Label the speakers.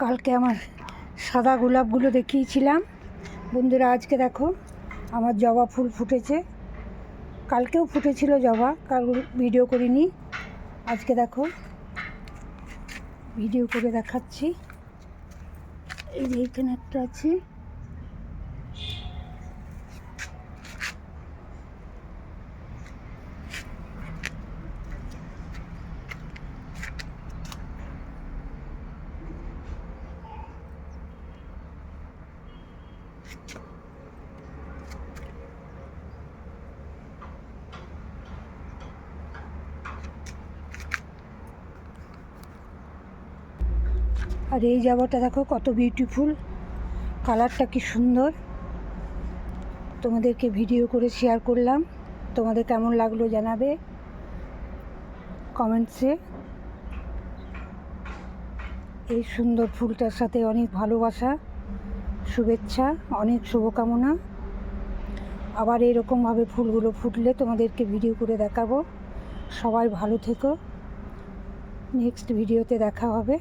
Speaker 1: কালকে আমার সাদা গোলাপগুলো দেখিয়েছিলাম বন্ধুরা। আজকে দেখো আমার জবা ফুল ফুটেছে। কালকেও ফুটেছিল জবা, কাল ভিডিও করিনি। আজকে দেখো ভিডিও করে দেখাচ্ছি। এই যে এইখানে একটা আছে। আর এই জবাটা দেখো কত বিউটিফুল, কালারটা কি সুন্দর। তোমাদেরকে ভিডিও করে শেয়ার করলাম, তোমাদের কেমন লাগলো জানাবে কমেন্টসে। এই সুন্দর ফুলটার সাথে অনেক ভালোবাসা, শুভেচ্ছা, অনেক শুভকামনা। আবার এরকমভাবে ফুলগুলো ফুটলে তোমাদেরকে ভিডিও করে দেখাবো। সবাই ভালো থেকো, নেক্সট ভিডিওতে দেখা হবে।